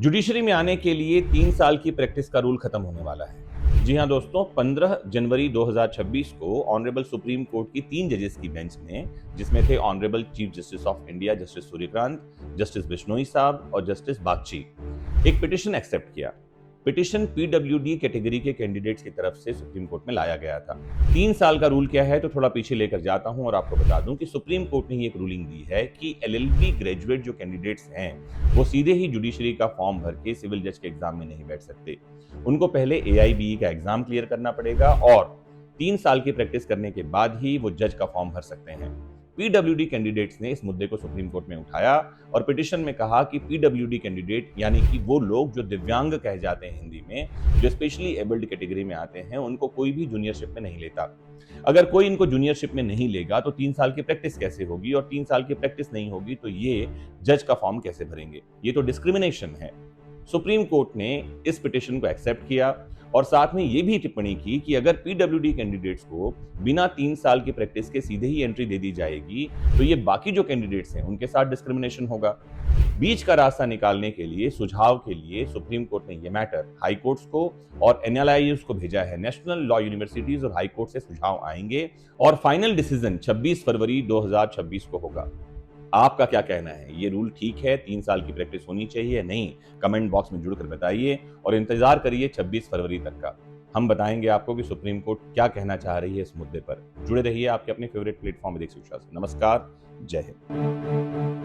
Judiciary में आने के लिए 3 साल की प्रैक्टिस का रूल खत्म होने वाला है। जी हां दोस्तों, 15 जनवरी 2026 को ऑनरेबल सुप्रीम कोर्ट की 3 जजेस की बेंच ने, जिसमें थे honourable chief justice of India justice Suryakant, justice Bishnoi साहब और जस्टिस बागची, एक पिटिशन एक्सेप्ट किया। पिटिशन पीडब्ल्यूडी कैटेगरी के कैंडिडेट्स की तरफ से सुप्रीम कोर्ट में लाया गया था। 3 साल का रूल क्या है तो थोड़ा पीछे लेकर जाता हूं और आपको बता दूं कि सुप्रीम कोर्ट ने एक रूलिंग दी है कि एलएलबी ग्रेजुएट जो कैंडिडेट्स हैं वो सीधे ही जुडिशरी का फॉर्म भर के सिविल जज के एग्जाम में नहीं बैठ सकते। उनको पहले एआईबीई का एग्जाम क्लियर करना पड़ेगा और 3 साल की प्रैक्टिस करने के बाद ही वो जज का फॉर्म भर सकते हैं। पीडब्ल्यूडी कैंडिडेट्स ने इस मुद्दे को सुप्रीम कोर्ट में उठाया और पिटिशन में कहा कि पीडब्ल्यूडी कैंडिडेट यानी कि वो लोग जो दिव्यांग कहे जाते हैं हिंदी में, जो स्पेशली एबल्ड कैटेगरी में आते हैं, उनको कोई भी जूनियरशिप में नहीं लेता। अगर कोई इनको जूनियरशिप में नहीं लेगा तो 3 साल की प्रैक्टिस कैसे होगी, और 3 साल की प्रैक्टिस नहीं होगी तो ये जज का फॉर्म कैसे भरेंगे? ये तो डिस्क्रिमिनेशन है। सुप्रीम कोर्ट ने इस पिटिशन को एक्सेप्ट किया और साथ में ये भी टिप्पणी की कि अगर पीडब्ल्यूडी कैंडिडेट्स को बिना 3 साल की प्रैक्टिस के सीधे ही एंट्री दे दी जाएगी तो ये बाकी जो कैंडिडेट्स हैं उनके साथ डिस्क्रिमिनेशन होगा। बीच का रास्ता निकालने के लिए, सुझाव के लिए सुप्रीम कोर्ट ने ये मैटर हाई कोर्ट्स को और एनएलआईयूज को भेजा है। नेशनल लॉ यूनिवर्सिटीज और हाई कोर्ट से सुझाव आएंगे और फाइनल डिसीजन 26 फरवरी 2026 को होगा। आपका क्या कहना है? ये रूल ठीक है? 3 साल की प्रैक्टिस होनी चाहिए? नहीं? कमेंट बॉक्स में जुड़कर बताइए और इंतजार करिए 26 फरवरी तक का। हम बताएंगे आपको कि सुप्रीम कोर्ट क्या कहना चाह रही है इस मुद्दे पर। जुड़े रहिए आपके अपने फेवरेट प्लेटफॉर्म विदेश शिक्षा से। नमस्कार, जय हिंद।